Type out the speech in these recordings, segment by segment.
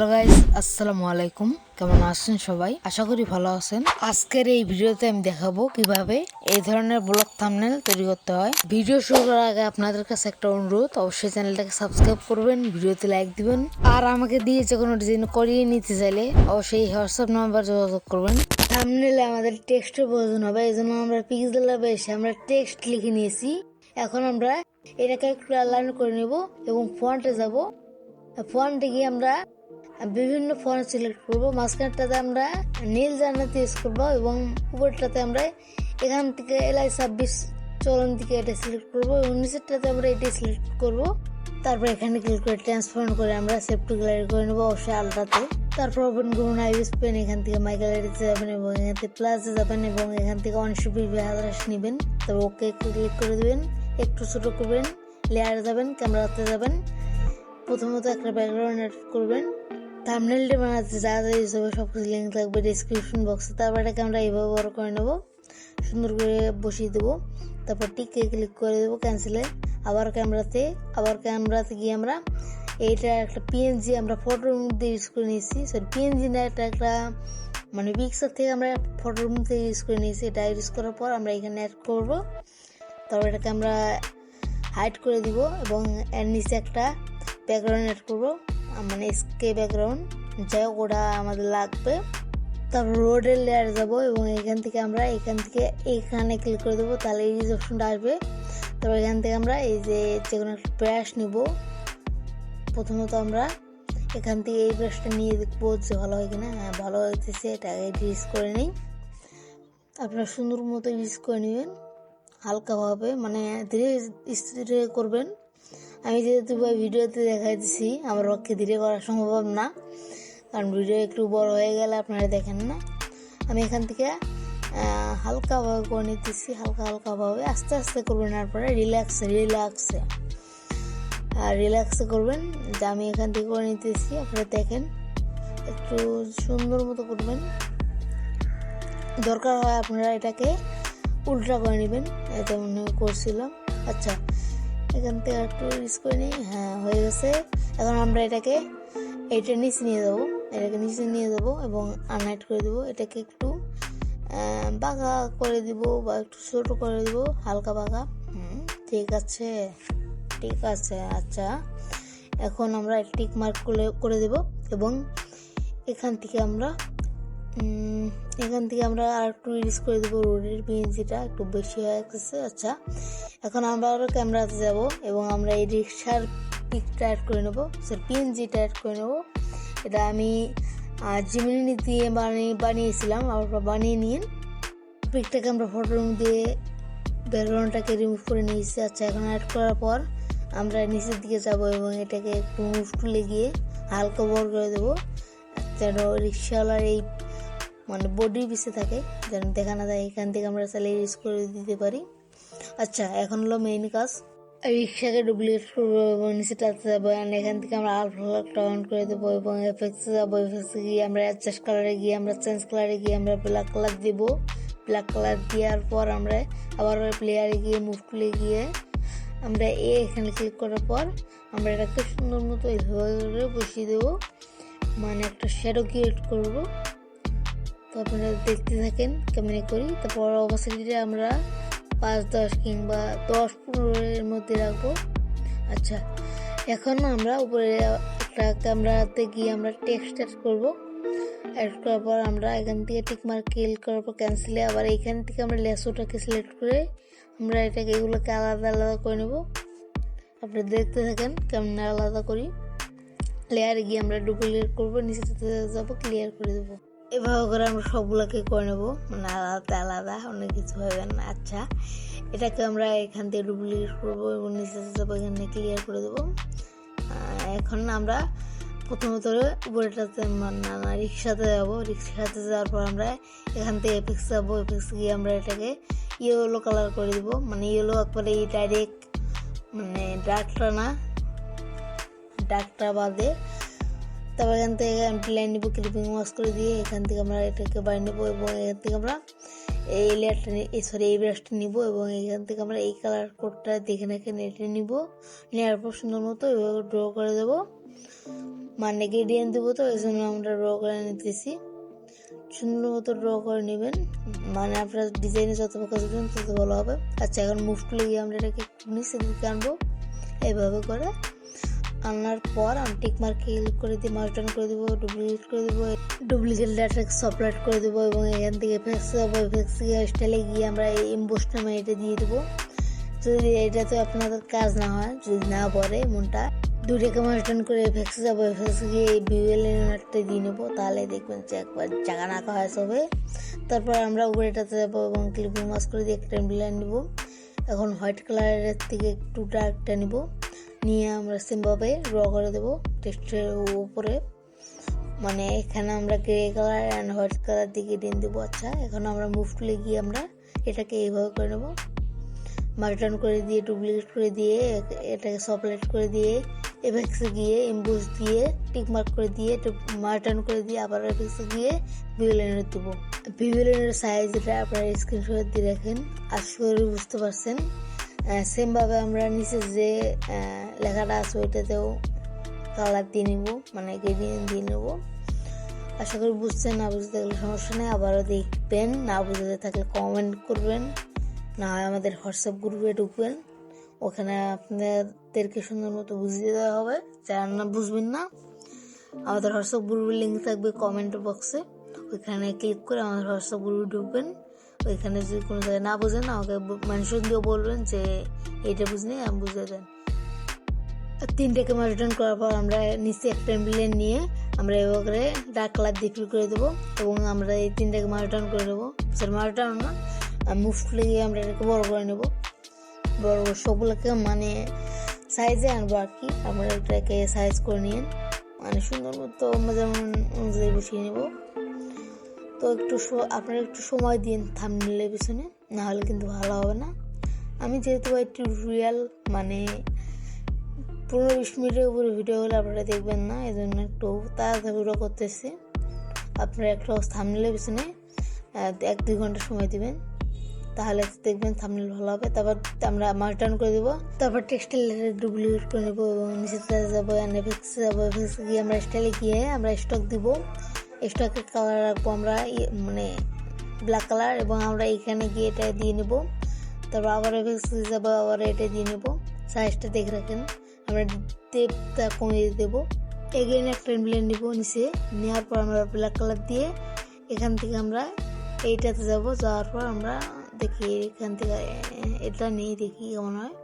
Hello guys, আসসালামু আলাইকুম। কেমন আছেন সবাই? আশা করি ভালো আছেন। আজকের এই ভিডিওতে আমি দেখাবো কিভাবে এই ধরনের ব্লগ থাম্বনেল তৈরি করতে হয়। ভিডিও শুরু করার আগে আপনাদের কাছে একটা অনুরোধ, অবশ্যই চ্যানেলটাকে সাবস্ক্রাইব করবেন, ভিডিওতে লাইক দিবেন, আর আমাকে দিয়ে যে কোনো ডিজাইন করিয়ে নিতে চাইলে অবশ্যই হোয়াটসঅ্যাপ নাম্বার যোগাযোগ করবেন। থাম্বনেলে আমাদের টেক্সটের প্রয়োজন হবে, এই জন্য আমরা পিক্সেল ল্যাবে এসে আমরা টেক্সট লিখে নিয়েছি। এখন আমরা এটাকে একটু অ্যালাইন করে নেব এবং ফন্টে যাব। ফন্টে গিয়ে আমরা বিভিন্ন ফন্ট সিলেক্ট করবো। মাঝখানটাতে আমরা নীল জানাতে ইউজ করবো এবং উপরটাতে আমরা এখান থেকে LI26 চলন থেকে এটা সিলেক্ট করবো এবং নিচেরটাতে আমরা এটা সিলেক্ট করবো। তারপর এখানে ক্লিক করে ট্রান্সফর্ম করে আমরা সেভ টু গ্যালারি করে নেবো, অবশ্যই আলটাতে। তারপর ওপেন করুন আইবিএস পেন, এখান থেকে মাই গ্যালারিতে যাবেন এবং এখান থেকে প্লাসে যাবেন এবং এখান থেকে 120 নেবেন। তারপর ওকে ক্লিক করে দেবেন, একটু ছোট করবেন, লেয়ারে যাবেন, ক্যামেরাতে যাবেন। প্রথমত একটা ব্যাকগ্রাউন্ড এড করবেন। থাম্বনেলটা বানাতে যা যা ইউজ হবে সব কিছু লিঙ্ক থাকবে ডিসক্রিপশন বক্সে। তারপর এটাকে আমরা এইভাবে বড় করে নেবো, সুন্দর করে বসিয়ে দেবো। তারপর টিকে ক্লিক করে দেবো ক্যান্সেলে। আবার ক্যামেরাতে গিয়ে আমরা এইটা একটা পিএনজি আমরা ফটোর মধ্যে ইউজ করে নিয়েছি। সরি, পিএনজি না, এটা একটা মানে পিকচার থেকে আমরা ফটোর মধ্যে ইউজ করে নিয়েছি। এটা ইউজ করার পর আমরা এখানে অ্যাড করবো। তারপর এটাকে আমরা হাইড করে দিব এবং এর নিচে একটা ব্যাকগ্রাউন্ড অ্যাড করবো, মানে স্কে ব্যাকগ্রাউন্ড, যাই হোক ওটা আমাদের লাগবে। তারপর রোডের লেয়ার যাবো এবং এখান থেকে আমরা এখানে ক্লিক করে দেবো, তাহলে এই অপশনটা আসবে। তারপর এখান থেকে আমরা এই যে কোনো একটা ব্রাশ নিব। প্রথমত আমরা এখান থেকে এই ব্রাশটা নিয়ে দেখবো যে ভালো হয় কিনা। হ্যাঁ, ভালো হইতেছে, এটা ইউজ করে নিই। আপনারা সুন্দর মতো ইউজ করে নেবেন, হালকাভাবে, মানে ধীরে স্থিরে করবেন। আমি যেহেতু ভিডিওতে দেখাই দিচ্ছি, আমার পক্ষে ধীরে করা সম্ভব না, কারণ ভিডিও একটু বড় হয়ে গেলে আপনারা দেখেন না। আমি এখান থেকে হালকাভাবে করে নিতেছি, হালকাভাবে আস্তে আস্তে করবেন। তারপরে রিল্যাক্সে করবেন, যে আমি এখান থেকে করে নিতেছি। আপনারা দেখেন, একটু সুন্দর মতো করবেন। দরকার হয় আপনারা এটাকে উল্টা করে নেবেন, এটা মনে করছিলাম। আচ্ছা, এখান থেকে একটু ইউজ করে নিই। হ্যাঁ, হয়ে গেছে। এখন আমরা এটাকে নিচে নিয়ে দেবো এবং আনহাইড করে দেবো। এটাকে একটু বাঁকা করে দিব বা একটু ছোট করে দিব, হালকা বাঁকা। ঠিক আছে। আচ্ছা, এখন আমরা টিক মার্ক করে দেব এবং এখান থেকে আমরা আর একটু ইউজ করে দেবো। রোডের পিএনজিটা একটু বেশি হয়ে গেছে। আচ্ছা, এখন আমরা আরও ক্যামেরাতে যাব এবং আমরা এই রিক্সার পিকটা অ্যাড করে নেবো, পিএনজিটা অ্যাড করে নেবো। এটা আমি জিমিনি দিয়ে বানিয়েছিলাম, আপনারা বানিয়ে নিন। পিকটাকে আমরা ফটোর মধ্যে ব্যাকগ্রাউন্ডটাকে রিমুভ করে নিয়েছি। আচ্ছা, এখন অ্যাড করার পর আমরা নিচের দিকে যাব এবং এটাকে একটু মুভ তুলে গিয়ে হালকা বড় করে দেবো, যেন রিক্সাওয়ালার এই মানে বডি পিছে থাকে, যেন দেখা না যায়। এখান থেকে আমরা চাইলে ইউজ করে দিতে পারি। আচ্ছা, এখন হলো মেইন কাজ। রিক্সাকে ডুপ্লিকেট করবো এবং নিচেটাতে যাবো, এখান থেকে আমরা আলফা অন করে দেবো এবং এফেক্টসে যাবো। এফেক্টসে গিয়ে আমরা অ্যাডজাস্ট কালারে গিয়ে আমরা চেঞ্জ কালারে গিয়ে আমরা ব্ল্যাক কালার দিব। ব্ল্যাক কালার দেওয়ার পর আমরা আবার প্লেয়ারে গিয়ে মুভ টুলে গিয়ে আমরা এখানে ক্লিক করার পর আমরা এটাকে সুন্দর মতো এইভাবে বসিয়ে দেবো, মানে একটা শ্যাডো ক্রিয়েট করবো। তো আপনারা দেখতে থাকেন কেমনি করি। তারপর অবশ্যই আমরা 5-10 কিংবা 10-15 মধ্যে রাখবো। আচ্ছা, এখন আমরা উপরে একটা ক্যামেরাতে গিয়ে আমরা টেক্সট অ্যাড করবো। অ্যাড করার পর আমরা এখান থেকে টিক মার্ক ক্লিক করার পর ক্যান্সেলে আবার এখান থেকে আমরা লেসোটাকে সিলেক্ট করে আমরা এগুলোকে আলাদা করে নেব। আপনারা দেখতে থাকেন কেমন আলাদা করি। লেয়ারে গিয়ে আমরা ডুপ্লিকেট করবো, নিচেতে যাবো, ক্লিয়ার করে দেবো। এভাবে করে আমরা সবগুলোকে করে নেবো, মানে আলাদা অনেক কিছু হবে না। আচ্ছা, এটাকে আমরা এখান থেকে ডুপ্লিকেট করবো এবং নিচেতে যাবো, এখানে ক্লিয়ার করে দেবো। এখন আমরা প্রথমত উপরেটাতে রিক্সাতে যাবো। রিক্সাতে যাওয়ার পর আমরা এখান থেকে এফেক্টস যাবো। এফেক্টস গিয়ে আমরা এটাকে ইয়েলো কালার করে দেবো, মানে ইয়েলো একবারে ডাইরেক্ট, মানে ডার্কটা বাদে। তারপর এখান থেকে লাইন নেবো, ক্লিপিং ওয়াশ করে দিয়ে এখান থেকে আমরা এটাকে বানিয়ে নেবো এবং এখান থেকে আমরা এই লেয়ারটা এই ব্রাশটা নিব এবং এখান থেকে আমরা এই কালার কোডটা দেখে এটা নিব। নেওয়ার পর সুন্দর মতো এভাবে ড্র করে দেবো। মানে গ্রেডিয়েন্ট দেবো, তো এই জন্য আমরা ড্র করে নিতেছি। সুন্দর মতো ড্র করে নেবেন, মানে আপনার ডিজাইনে যত ফোকাস দেবেন তত ভালো হবে। আচ্ছা, এখন মুভ টুলে গিয়ে আমরা এটাকে একটু নিচের দিকে আনবো। এইভাবে করে আনার পর আমি টিক মার্কে ক্লিক করে দিয়ে মার্ক ডাউন করে দেবো, ডুপ্লিকেট করে দেবো, ডুপ্লিকেট ডাটাকে সফটওয়্যার করে দেবো এবং এখান থেকে এফেক্টস যাবো। এফেক্টস স্টাইলে গিয়ে আমরা এই এমবোস নামে এটা দিয়ে দেবো। যদি এটাতে আপনাদের কাজ না হয়, যদি না পড়ে মনটা, দুইটাকে মার্ক ডাউন করে এফেক্টস যাবো। এফেক্টস গিয়ে এই ভিউএল এলিমেন্টটা দিয়ে নেবো, তাহলে দেখবেন যে একবার জায়গা নাকা হয়ে যাবে। তারপর আমরা উপরেটাতে যাবো এবং ক্লিপিং মাস্ক করে দিয়ে একটা ব্লেন্ড নেবো। এখন হোয়াইট কালারের থেকে একটু ডার্কটা নিব, নিয়ে আমরা সিমভাবে ড্র করে দেবো টেক্সটের উপরে। মানে এখানে আমরা grey colour and white colour দিকে দিন দেবো। আচ্ছা, এখন আমরা মুভ টুলে গিয়ে আমরা এটাকে এইভাবে করে নেবো, মার্ক ডাউন করে দিয়ে ডুপ্লিকেট করে দিয়ে এটাকে সফটওয়্যার করে দিয়ে এফেক্টসে গিয়ে এমবোস দিয়ে টিক মার্ক করে দিয়ে মার্ক ডাউন করে দিয়ে আবার এফেক্টসে গিয়ে ভিউএলের দেবো। ভিউএলের সাইজ এটা আপনারা স্ক্রিনশট দিয়ে রাখেন, আশা করি বুঝতে পারছেন। সেমভাবে আমরা নিচে যে লেখাটা আছে ওইটাতেও কালার দিয়ে নিব, মানে গ্রেডিয়েন্ট দিয়ে নেব। আশা করি বুঝছেন, না বুঝতে থাকলে সমস্যা নেই, আবারও দেখবেন। না বুঝতে থাকলে কমেন্ট করবেন, না হয় আমাদের হোয়াটসঅ্যাপ গ্রুপে ঢুকবেন, ওখানে আপনাদেরকে সুন্দর মতো বুঝিয়ে দেওয়া হবে। যারা না বুঝবেন না, আমাদের হোয়াটসঅ্যাপ গ্রুপের লিঙ্ক থাকবে কমেন্ট বক্সে, ওইখানে ক্লিক করে আমাদের হোয়াটসঅ্যাপ গ্রুপে ঢুকবেন। ওইখানে যদি কোনো জায়গায় না বোঝেন আমাকে মেনশন দিয়ে বলবেন যে এইটা বুঝলে আমি বুঝিয়ে দেন। তিনটাকে মার্ক ডাউন করার পর আমরা নিচে একটা ব্লেন্ড নিয়ে আমরা এভাবে ডার্ক কালার দিয়ে ফিল করে দেবো এবং আমরা এই তিনটাকে মার্ক ডাউন করে দেবো। স্যার মার্ক ডাউন না, মুভ টুলে গিয়ে আমরা এটাকে বড় করে নেবো। বড় সবগুলোকে মানে সাইজে আনবো আর কি। আমরা এটাকে সাইজ করে নিয়ে মানে সুন্দর মতো যেমন অনুযায়ী বসিয়ে নেবো। তো আপনারা একটু সময় দিন থাম্বনেইলের পিছনে, না হলে কিন্তু ভালো হবে না। আমি যেহেতু টিউটোরিয়াল মানে 15-20 মিনিটের উপরে ভিডিও হলে আপনারা দেখবেন না, এই জন্য একটু তাড়াতাড়ি ভিডিও করতেছি। আপনারা একটা থাম্বনেইলের পিছনে 1-2 ঘন্টা সময় দিবেন, তাহলে দেখবেন থাম্বনেইল ভালো হবে। তারপর আমরা মার্ক ডাউন করে দেবো, তারপর টেক্সটাইল ডুপ্লিকেট করে নেবো এবং নিচেতে যাবো এফেক্টস যাবো। এফেক্টস গিয়ে আমরা স্টাইলে গিয়ে আমরা স্টক দিব। স্টকের কালার রাখবো আমরা মানে ব্ল্যাক কালার এবং আমরা এখানে গিয়ে এটা দিয়ে নেবো। তারপর আবার এফেক্টস যাবো, আবার এটা দিয়ে নেবো। সাইজটা দেখে রাখেন, আমরা টেপটা কমিয়ে দেবো। এগেইন একটা ব্লেন্ড নিবো, নিচে নেওয়ার পর আমরা ব্ল্যাক কালার দিয়ে এখান থেকে আমরা এইটাতে যাব। যাওয়ার পর আমরা দেখি এখান থেকে এটা নেই, দেখি কেমন হয়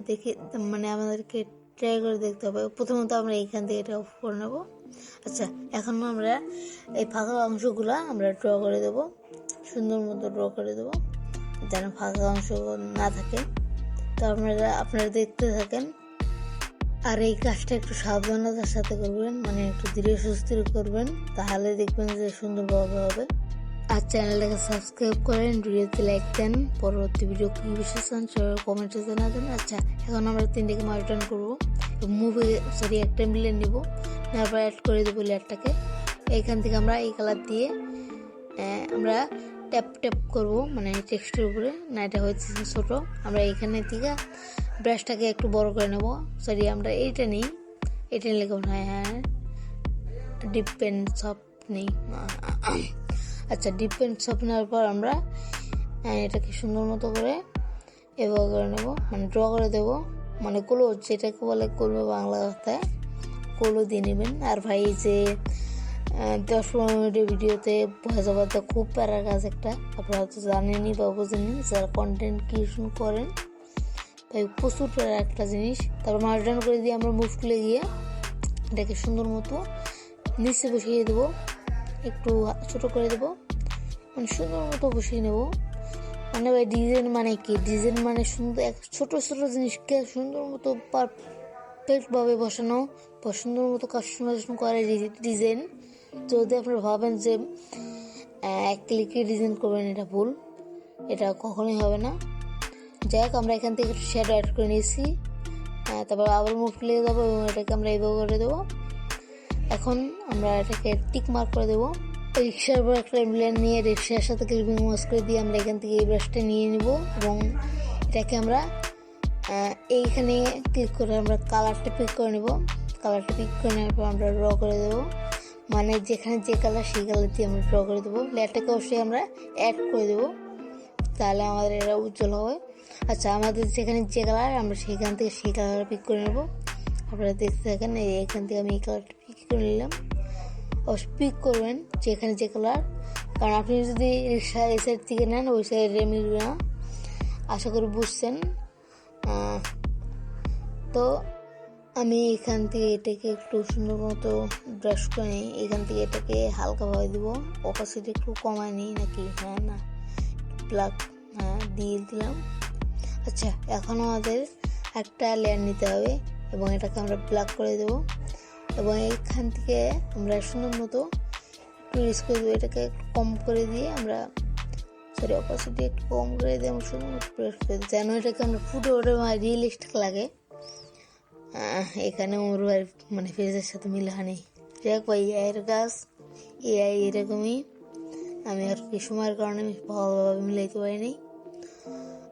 দেখি, মানে আমাদেরকে ট্রাই করে দেখতে হবে। প্রথমত আমরা এইখান থেকে এটা অফ করে নেবো। আচ্ছা, এখন আমরা এই ফাঁকা অংশগুলো আমরা ড্র করে দেবো, সুন্দর মতো ড্র করে দেবো যেন ফাঁকা অংশ না থাকে। তো আপনারা দেখতে থাকেন। আর এই কাজটা একটু সাবধানতার সাথে করবেন, মানে একটু ধীরে সুস্থে করবেন, তাহলে দেখবেন যে সুন্দরভাবে হবে। আর চ্যানেলটাকে সাবস্ক্রাইব করেন, ভিডিওতে লাইক দেন, পরবর্তী ভিডিও কী বিষয় চান সেভাবে কমেন্টে জানাবেন। আচ্ছা, এখন আমরা তিনটাকে মার্ক ডাউন করবো, একটা ব্লেন্ড নিব, তারপর অ্যাড করে দেবো লেয়ারটাকে। এইখান থেকে আমরা এই কালার দিয়ে আমরা ট্যাপ ট্যাপ করবো, মানে টেক্সটের উপরে। না, এটা হচ্ছে ছোট, আমরা এইখানে থেকে ব্রাশটাকে একটু বড় করে নেবো। আমরা এইটা নিই, এটা নিলে কেমন হয়? হ্যাঁ, ডিপ পেন সফট নেই। আচ্ছা, ডিপ পেন সফট নেওয়ার পর আমরা এটাকে সুন্দর মতো করে এভাবে করে নেবো, মানে ড্র করে দেবো, মানে কলো, যেটাকে বলে কলো বাংলা কথায়, কলো দিয়ে নেবেন। আর ভাই যে 10-15 মিনিটের ভিডিওতে ভয়েস ওভার তো খুব প্যারার কাজ একটা, আপনারা তো জানেনই বা বোঝেননি, যারা কন্টেন্ট ক্রিয়েশন করেন, তাই প্রচুর প্যারার একটা জিনিস। তারপর মার্ক ডাউন করে দিয়ে আমরা মুভ টুলে গিয়ে এটাকে সুন্দর মতো নিচে বসিয়ে দেবো, একটু ছোটো করে দেবো, মানে সুন্দর মতো বসিয়ে নেবো। মানে ভাই ডিজাইন মানে কি? ডিজাইন মানে সুন্দর ছোটো ছোটো জিনিসকে সুন্দর মতো পারফেক্টভাবে বসানো বা সুন্দর মতো কাস্টমাইজেশন করে ডিজাইন। যদি আপনারা ভাবেন যে এক ক্লিকে ডিজাইন করবেন, এটা ভুল, এটা কখনোই হবে না। যাই হোক, আমরা এখান থেকে একটু শ্যাডো অ্যাড করে নিয়েছি, তারপর আবার মুভ লেগে যাবো এবং এটাকে আমরা এইভাবে করে দেবো। এখন আমরা এটাকে টিক মার্ক করে দেবো। রিক্সার উপর একটা ব্লেন্ড নিয়ে রিক্সার সাথে ক্লিপিং মাস্ক করে দিয়ে আমরা এখান থেকে এই ব্রাশটা নিয়ে নিব এবং এটাকে আমরা এইখানে ক্লিক করে আমরা কালারটা পিক করে নেব। কালারটা পিক করে নেওয়ার পর আমরা ড্র করে দেবো, মানে যেখানে যে কালার সেই কালার দিয়ে আমরা ড্র করে দেবো। লেয়ারটাকে অবশ্যই আমরা অ্যাড করে দেবো, তাহলে আমাদের এটা উজ্জ্বল হবে। আচ্ছা, আমাদের যেখানে যে কালার আমরা সেখান থেকে সেই কালার পিক করে নেবো। আপনারা দেখতে থাকেন, এখান থেকে আমি এই কালারটা পিক করে নিলাম। অবশ্যই পিক করবেন যেখানে যে কালার, কারণ আপনি যদি এই সাইড থেকে নেন ওই সাইডে মিলবে না। আশা করি বুঝছেন। তো আমি এখান থেকে এটাকে একটু সুন্দর মতো ব্রাশ করে নিই। এখান থেকে এটাকে হালকাভাবে দিব, অপাসিটি একটু কমায় নিই নাকি, হ্যাঁ না ব্ল্যাক, হ্যাঁ দিয়ে দিলাম। আচ্ছা, এখন আমাদের একটা লেয়ার নিতে হবে এবং এটাকে আমরা ব্ল্যাক করে দেবো এবং এইখান থেকে আমরা সুন্দর মতো একটু রিস করে দেবো। এটাকে একটু কম করে দিয়ে আমরা অপাসিটি একটু কম করে দিয়ে আমরা সুন্দর মতো প্রেস করে দিই, যেন এটাকে আমরা ফুটে ওঠে রিয়েলিস্টিক লাগে। এখানে ওর মানে ফেসের সাথে মিল হয়নি। যাই হোক, এআইয়ের কাজ, এআই এরকমই। আমি আর কি সময়ের কারণে আমি ভালোভাবে মিলাইতে পারিনি।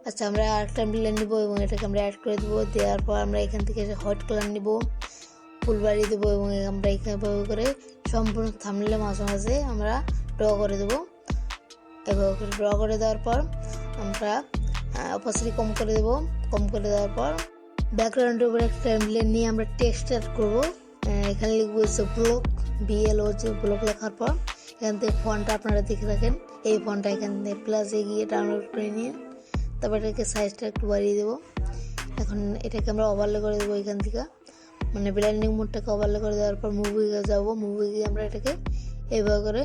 আচ্ছা, আমরা আরেকটা মিলার নিব এবং এটাকে আমরা অ্যাড করে দেবো। দেওয়ার পর আমরা এখান থেকে হোয়াইট কালার নিব, ফুল বাড়িয়ে দেবো এবং আমরা এইভাবে করে সম্পূর্ণ থাম্বনেইলের মাঝে মাঝে আমরা ড্র করে দেবো। এভাবে করে ড্র করে দেওয়ার পর আমরা অপাসিটি কম করে দেবো। কম করে দেওয়ার পর ব্যাকগ্রাউন্ডের উপরে একটা টেমপ্লেট নিয়ে আমরা টেক্সট অ্যাড করবো। এখানে লিখবো হচ্ছে ব্লক, BLO, ব্লক লেখার পর এখান থেকে ফন্টটা আপনারা দেখে রাখেন। এই ফন্টটা এখান থেকে প্লাসে গিয়ে ডাউনলোড করে নিয়ে তারপর এটাকে সাইজটা একটু বাড়িয়ে দেবো। এখন এটাকে আমরা ওভারলে করে দেবো এখান থেকে, মানে ব্লেন্ডিং মোডটাকে ওভারলে করে দেওয়ার পর মুভিতে যাবো। মুভি গিয়ে আমরা এটাকে এইভাবে করে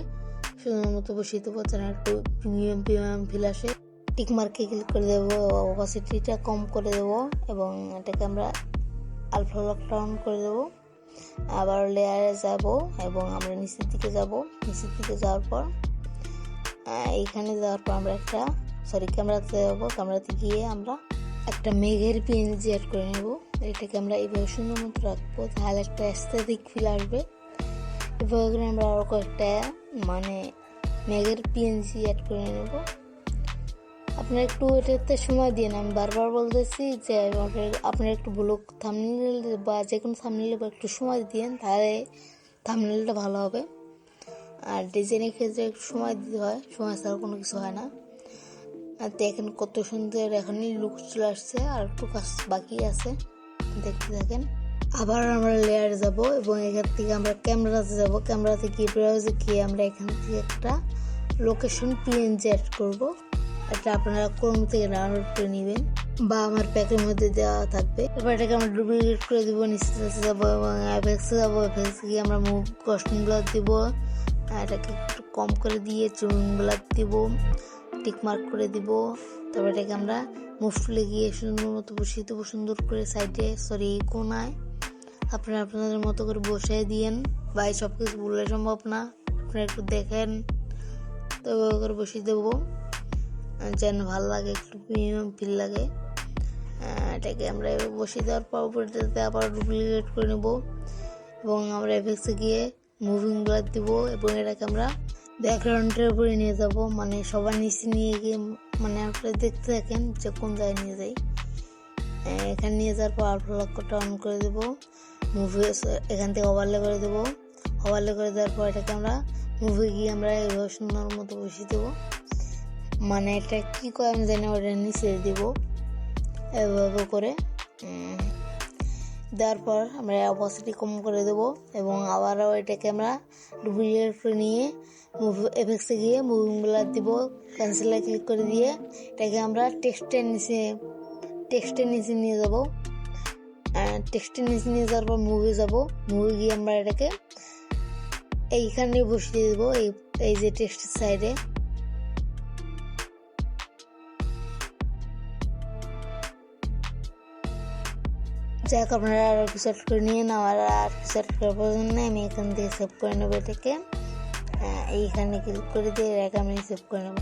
সুন্দর মতো বসিয়ে দেবো, যেন একটু প্রিমিয়াম ফিল আসে। টিক মার্কে ক্লিক করে দেবো, অপাসিটিটা কম করে দেবো এবং এটাকে আমরা আলফা লকডাউন করে দেবো। আবার লেয়ারে যাব এবং আমরা নিচের দিকে যাব। নিচের দিকে যাওয়ার পর এইখানে যাওয়ার পর আমরা একটা ক্যামেরাতে যাবো। ক্যামেরাতে গিয়ে আমরা একটা মেঘের PNG অ্যাড করে নেব। এটাকে আমরা এইভাবে সুন্দর মতো রাখবো, তাহলে একটা অ্যাস্থেটিক ফিল আসবে। এভাবে করে আমরা আরও কয়েকটা মানে মেঘের PNG অ্যাড করে নেব। আপনারা একটু এটাতে সময় দিন, আমি বারবার বলতেছি যে আপনারা একটু ব্লগ থাম্বনেইল বা যে কোনো থাম্বনেইলে একটু সময় দিন, তাহলে থাম্বনেইলটা ভালো হবে। আর ডিজাইনের ক্ষেত্রে একটু সময় দিতে হয়, সময় ছাড়া কোনো কিছু হয় না। আর দেখেন কত সুন্দর এখনই লুক চলে আসছে, আর একটু কাজ বাকি আছে, দেখতে থাকেন। আবার আমরা লেয়ারে যাব এবং এখান থেকে আমরা ক্যামেরাতে যাব। ক্যামেরাতে গিয়ে ব্রাউজে গিয়ে আমরা এখান থেকে একটা লোকেশন PNG অ্যাড করবো। এটা আপনারা ক্রোম থেকে ডাউনলোড করে নেবেন বা আমার প্যাকের মধ্যে দেওয়া থাকবে। এবার এটাকে আমরা ডুপ্লিকেট করে দিব, নিচে যাবো এবং এফএক্সে যাবো। এফএক্সে গিয়ে আমরা মুভ কস্টিং ব্লাড দিব, এটাকে একটু কম করে দিয়ে চুন ব্লাড দিব, টিক মার্ক করে দিব। তারপর এটাকে আমরা মুভ টুলে গিয়ে সুন্দর মতো বসিয়ে দেবো, সুন্দর করে সাইডে কোনায়। আপনারা আপনাদের মতো করে বসিয়ে দিয়েন, ভাই সব কিছু বললে সম্ভব না, আপনারা একটু দেখেন। তো এভাবে করে বসিয়ে দেবো যেন ভালো লাগে, একটু প্রিমিয়াম ফিল লাগে। এটাকে আমরা এবার বসিয়ে দেওয়ার পর উপরটাতে আবার ডুপ্লিকেট করে নেব এবং আমরা এফএক্সে গিয়ে মুভিং ব্লাড দিব এবং এটাকে আমরা ব্যাকগ্রাউন্ডের উপরে নিয়ে যাব, মানে সবার নিচে নিয়ে গিয়ে, মানে আপনারা দেখতে থাকেন যে কোন জায়গায় নিয়ে যাই। এখানে নিয়ে যাওয়ার পর আলফা লকটা অন করে দেবো। মুভি এখান থেকে ওভারলে করে দেবো। ওভারলে করে দেওয়ার পর এটাকে আমরা মুভি গিয়ে আমরা এভাবে সুন্দর মতো বসিয়ে দেবো, মানে এটা কী করে আমি জানি, ওটা নিচে দিব। এভাবে করে দেওয়ার পর আমরা অপাসিটি কম করে দেবো এবং আবারও এটাকে আমরা ডুপ্লিকেট করে নিয়ে এফএক্সে গিয়ে মুভিং ব্লার দিব। ক্যান্সেলে ক্লিক করে দিয়ে এটাকে আমরা টেক্সটের নিচে নিয়ে যাব। টেক্সটের নিচে নিয়ে যাওয়ার পর মুভি যাব। মুভি গিয়ে আমরা এটাকে এইখানে বসিয়ে দেবো, এই যে টেক্সটের সাইডে। যাক, আপনারা আর কিছু সেট করে নিয়ে না, আর কিছু সেট করার প্রয়োজন নেই। আমি এখান থেকে সেভ করে নেবো এটাকে, এইখানে ক্লিক করে দিয়ে এটাকে আমি সেভ করে নেবো।